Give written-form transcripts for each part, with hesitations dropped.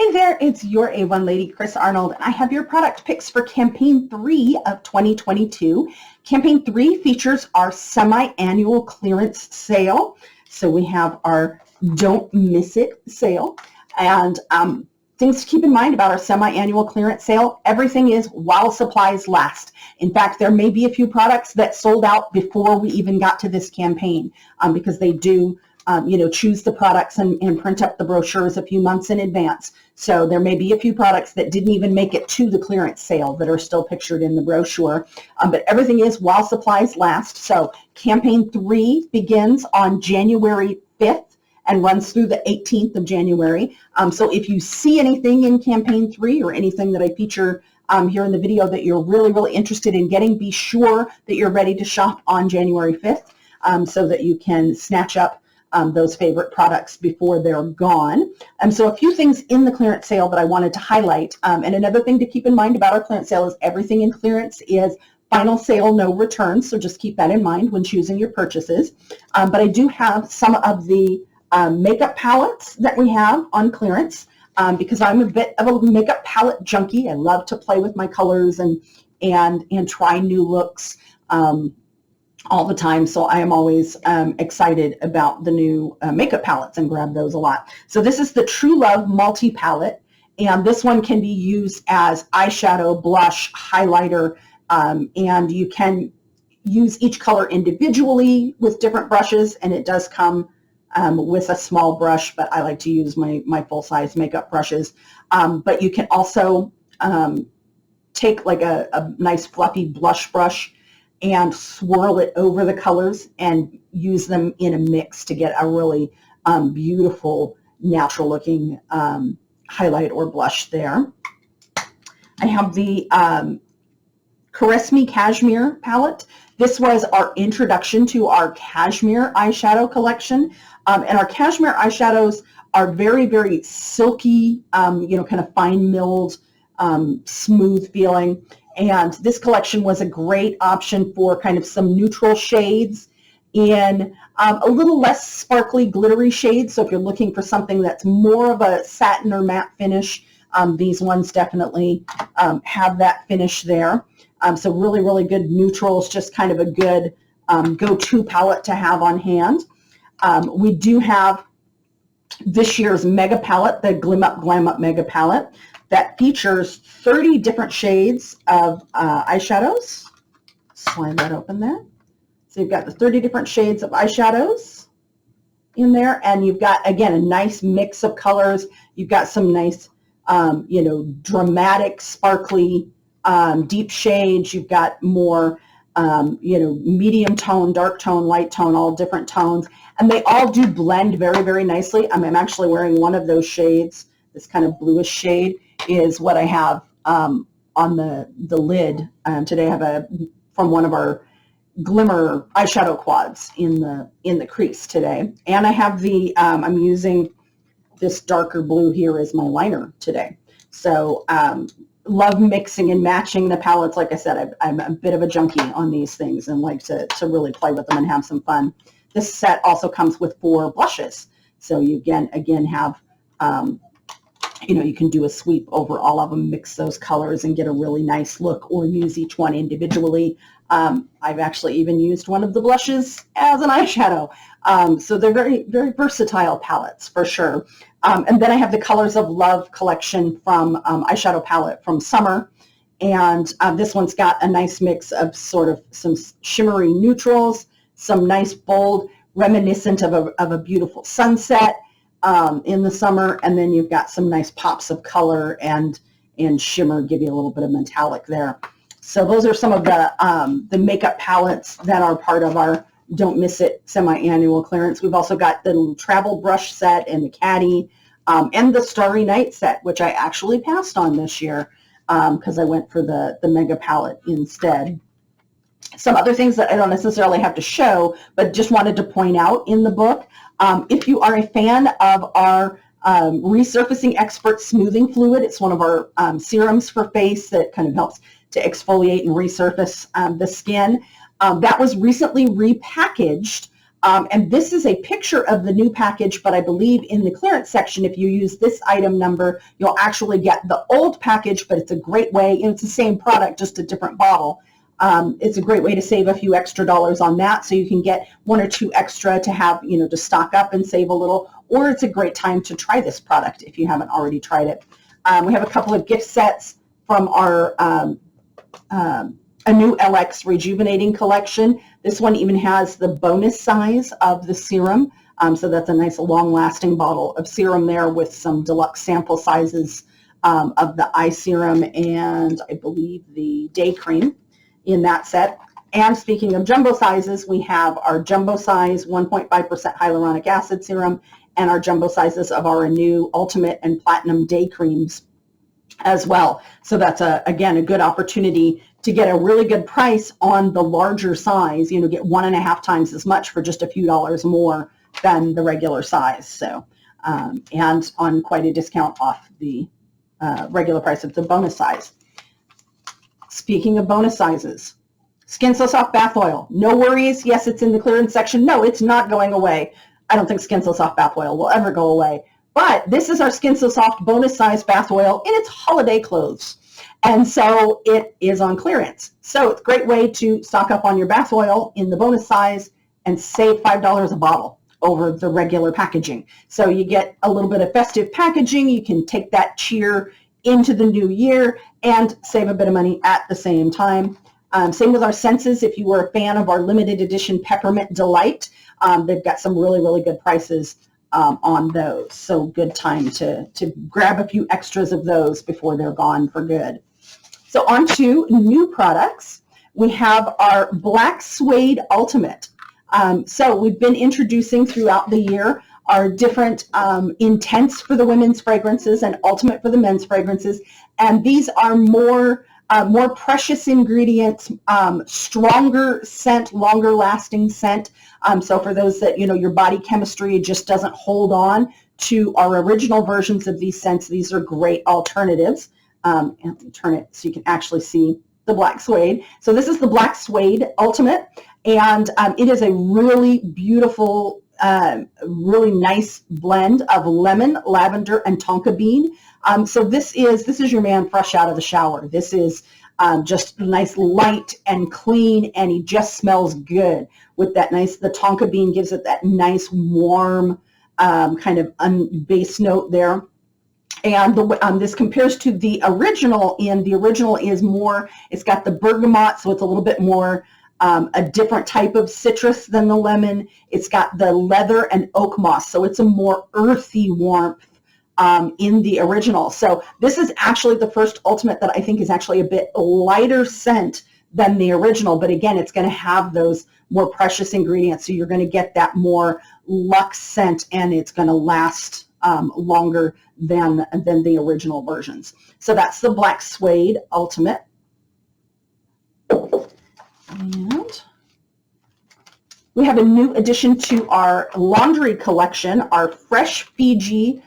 Hey there, it's your Avon lady, Chris Arnold, and I have your product picks for Campaign 3 of 2022. Campaign 3 features our semi-annual clearance sale. So we have our Don't Miss It sale. And things to keep in mind about our semi-annual clearance sale, everything is while supplies last. In fact, there may be a few products that sold out before we even got to this campaign because they do choose the products and print up the brochures a few months in advance. So there may be a few products that didn't even make it to the clearance sale that are still pictured in the brochure. But everything is while supplies last. So Campaign 3 begins on January 5th and runs through the 18th of January. So if you see anything in Campaign 3 or anything that I feature here in the video that you're really, really interested in getting, be sure that you're ready to shop on January 5th so that you can snatch up those favorite products before they're gone. So a few things in the clearance sale that I wanted to highlight. And another thing to keep in mind about our clearance sale is everything in clearance is final sale, no returns. So just keep that in mind when choosing your purchases. But I do have some of the makeup palettes that we have on clearance because I'm a bit of a makeup palette junkie. I love to play with my colors and try new looks all the time. So I am always excited about the new makeup palettes and grab those a lot. So this is the True Love Multi Palette, and this one can be used as eyeshadow, blush, highlighter, and you can use each color individually with different brushes, and it does come with a small brush, but I like to use my full-size makeup brushes. But you can also take like a nice fluffy blush brush and swirl it over the colors and use them in a mix to get a really beautiful, natural looking highlight or blush there. I have the Caress Me Cashmere palette. This was our introduction to our cashmere eyeshadow collection. And our cashmere eyeshadows are very, very silky, kind of fine milled, smooth feeling. And this collection was a great option for kind of some neutral shades in a little less sparkly, glittery shades. So if you're looking for something that's more of a satin or matte finish, these ones definitely have that finish there. So really, really good neutrals, just kind of a good go-to palette to have on hand. We do have this year's Mega Palette, the Glim Up Glam Up Mega Palette, that features 30 different shades of eyeshadows. Slide that open there. So you've got the 30 different shades of eyeshadows in there, and you've got, again, a nice mix of colors. You've got some nice, dramatic, sparkly, deep shades. You've got more, medium tone, dark tone, light tone, all different tones. And they all do blend very, very nicely. I'm actually wearing one of those shades. This kind of bluish shade is what I have on the lid. Today I have from one of our glimmer eyeshadow quads in the crease today. And I have I'm using this darker blue here as my liner today. So love mixing and matching the palettes. Like I said, I'm a bit of a junkie on these things and like to really play with them and have some fun. This set also comes with 4 blushes. So you again have you can do a sweep over all of them, mix those colors, and get a really nice look, or use each one individually. I've actually even used one of the blushes as an eyeshadow. So they're very, very versatile palettes for sure. And then I have the Colors of Love collection from eyeshadow palette from summer. And this one's got a nice mix of sort of some shimmery neutrals, some nice bold, reminiscent of a beautiful sunset in the summer, and then you've got some nice pops of color and shimmer, give you a little bit of metallic there. So those are some of the makeup palettes that are part of our Don't Miss It semi-annual clearance. We've also got the travel brush set and the caddy and the Starry Night set, which I actually passed on this year because I went for the mega palette instead. Some other things that I don't necessarily have to show, but just wanted to point out in the book. If you are a fan of our Resurfacing Expert Smoothing Fluid, it's one of our serums for face that kind of helps to exfoliate and resurface the skin. That was recently repackaged And this is a picture of the new package, but I believe in the clearance section, if you use this item number, you'll actually get the old package, but it's a great way, and it's the same product, just a different bottle. It's a great way to save a few extra dollars on that, so you can get 1 or 2 extra to have, to stock up and save a little, or it's a great time to try this product if you haven't already tried it. We have a couple of gift sets from our a new LX Rejuvenating collection. This one even has the bonus size of the serum, so that's a nice long-lasting bottle of serum there with some deluxe sample sizes of the eye serum and I believe the day cream in that set. And speaking of jumbo sizes, we have our jumbo size 1.5% hyaluronic acid serum and our jumbo sizes of our new Ultimate and Platinum day creams as well. So that's, again, a good opportunity to get a really good price on the larger size, get 1.5 times as much for just a few dollars more than the regular size. So, and on quite a discount off the regular price of the bonus size. Speaking of bonus sizes, Skin So Soft Bath Oil. No worries. Yes, it's in the clearance section. No, it's not going away. I don't think Skin So Soft Bath Oil will ever go away. But this is our Skin So Soft bonus size bath oil in its holiday clothes. And so it is on clearance. So it's a great way to stock up on your bath oil in the bonus size and save $5 a bottle over the regular packaging. So you get a little bit of festive packaging. You can take that cheer into the new year and save a bit of money at the same time. Same with our Senses. If you were a fan of our limited edition Peppermint Delight, they've got some really, really good prices on those. So good time to grab a few extras of those before they're gone for good. So on to new products. We have our Black Suede Ultimate. So we've been introducing throughout the year our different Intense for the women's fragrances and Ultimate for the men's fragrances. And these are more precious ingredients, stronger scent, longer lasting scent. So for those that, your body chemistry just doesn't hold on to our original versions of these scents, these are great alternatives. And let me turn it so you can actually see the Black Suede. So this is the Black Suede Ultimate, and it is a really beautiful, really nice blend of lemon, lavender, and tonka bean. So this is your man fresh out of the shower. This is just nice, light and clean, and he just smells good with that nice, the tonka bean gives it that nice, warm kind of base note there. And this compares to the original, and the original is more, it's got the bergamot, so it's a little bit more a different type of citrus than the lemon. It's got the leather and oak moss, so it's a more earthy warmth in the original. So this is actually the first Ultimate that I think is actually a bit lighter scent than the original, but again, it's going to have those more precious ingredients, so you're going to get that more luxe scent, and it's going to last longer than the original versions. So that's the Black Suede Ultimate. And we have a new addition to our laundry collection, our Fresh Fiji,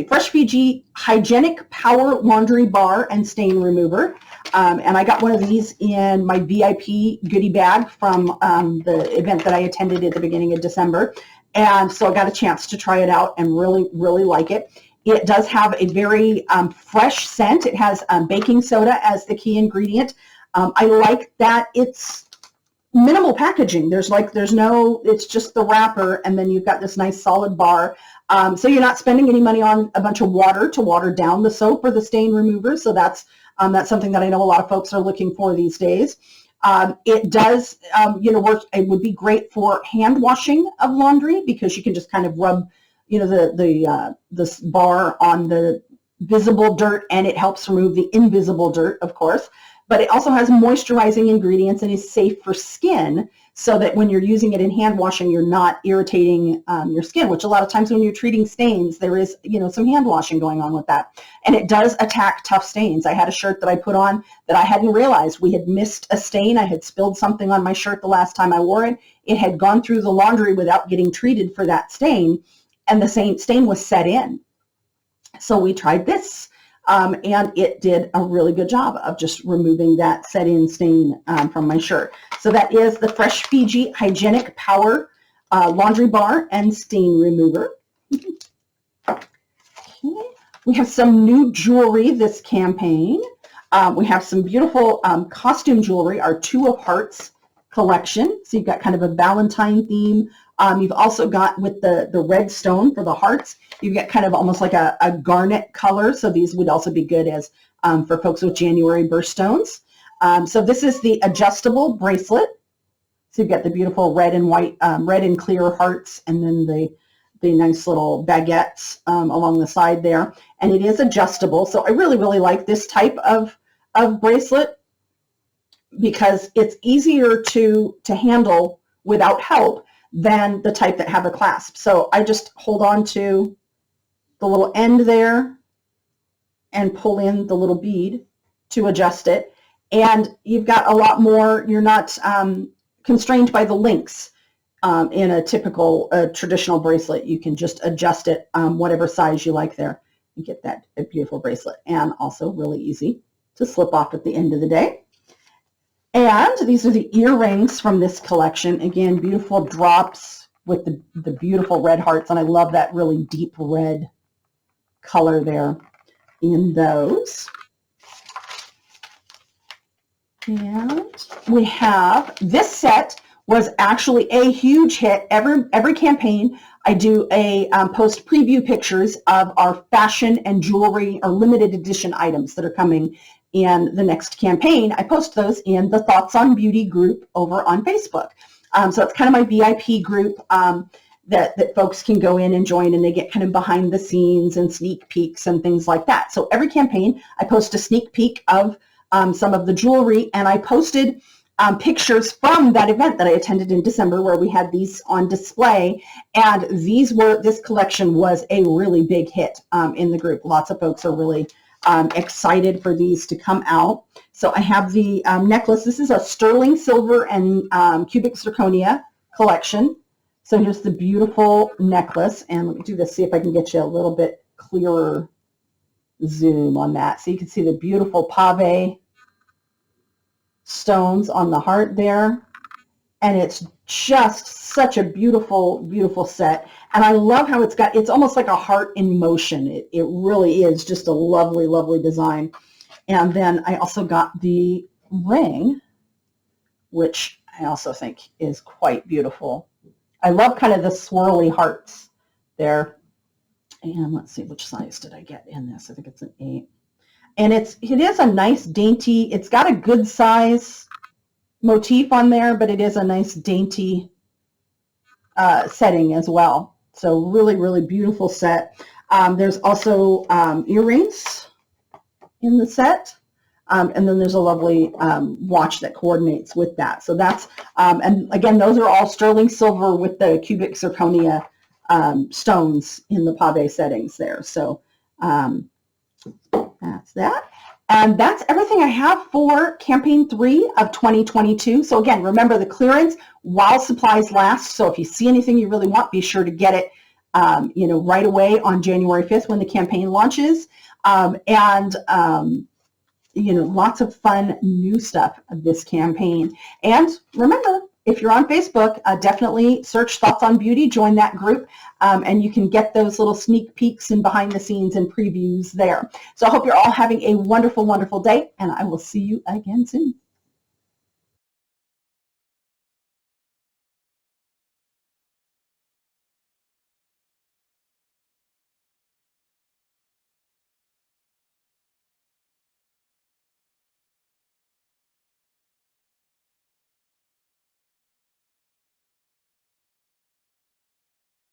Fresh Fiji Hygienic Power Laundry Bar and Stain Remover. And I got one of these in my VIP goodie bag from the event that I attended at the beginning of December. And so I got a chance to try it out and really, really like it. It does have a very fresh scent. It has baking soda as the key ingredient. I like that it's minimal packaging. It's just the wrapper, and then you've got this nice solid bar. So you're not spending any money on a bunch of water to water down the soap or the stain remover. So that's something that I know a lot of folks are looking for these days. It does, work. It would be great for hand washing of laundry because you can just kind of rub, this bar on the visible dirt, and it helps remove the invisible dirt, of course. But it also has moisturizing ingredients and is safe for skin, so that when you're using it in hand washing, you're not irritating your skin, which a lot of times when you're treating stains, there is, some hand washing going on with that. And it does attack tough stains. I had a shirt that I put on that I hadn't realized we had missed a stain. I had spilled something on my shirt the last time I wore it. It had gone through the laundry without getting treated for that stain, and the stain was set in. So we tried this. And it did a really good job of just removing that set-in stain from my shirt. So that is the Fresh Fiji Hygienic Power laundry bar and stain remover. Okay. We have some new jewelry this campaign. We have some beautiful costume jewelry, our Two of Hearts collection. So you've got kind of a Valentine theme. You've also got with the red stone for the hearts, you've got kind of almost like a garnet color. So these would also be good as for folks with January birthstones. So this is the adjustable bracelet. So you've got the beautiful red and white, red and clear hearts, and then the nice little baguettes along the side there. And it is adjustable. So I really, really like this type of bracelet because it's easier to handle without help than the type that have a clasp. So I just hold on to the little end there and pull in the little bead to adjust it. And you've got a lot more, you're not constrained by the links in a typical traditional bracelet. You can just adjust it whatever size you like there and get that beautiful bracelet. And also really easy to slip off at the end of the day. And these are the earrings from this collection. Again, beautiful drops with the beautiful red hearts. And I love that really deep red color there in those. And we have this set was actually a huge hit. Every campaign, I do a post preview pictures of our fashion and jewelry or limited edition items that are coming in the next campaign. I post those in the Thoughts on Beauty group over on Facebook. So it's kind of my VIP group that folks can go in and join, and they get kind of behind the scenes and sneak peeks and things like that. So every campaign, I post a sneak peek of some of the jewelry, and I posted pictures from that event that I attended in December where we had these on display, and this collection was a really big hit in the group. Lots of folks are really excited for these to come out. So I have the necklace. This is a sterling silver and cubic zirconia collection. So here's the beautiful necklace, and let me do this, see if I can get you a little bit clearer zoom on that. So you can see the beautiful pave stones on the heart there. And it's just such a beautiful, beautiful set. And I love how it's almost like a heart in motion. It really is just a lovely, lovely design. And then I also got the ring, which I also think is quite beautiful. I love kind of the swirly hearts there. And let's see, which size did I get in this? I think it's an 8. And it is a nice dainty, it's got a good size motif on there, but it is a nice dainty setting as well. So really, really beautiful set. There's also earrings in the set. And then there's a lovely watch that coordinates with that. So that's, and again, those are all sterling silver with the cubic zirconia stones in the pave settings there. So that's that. And that's everything I have for campaign 3 of 2022. So again, remember the clearance while supplies last. So if you see anything you really want, be sure to get it right away on January 5th when the campaign launches. Lots of fun new stuff of this campaign. And remember, if you're on Facebook, definitely search Thoughts on Beauty, join that group, and you can get those little sneak peeks and behind the scenes and previews there. So I hope you're all having a wonderful, wonderful day, and I will see you again soon.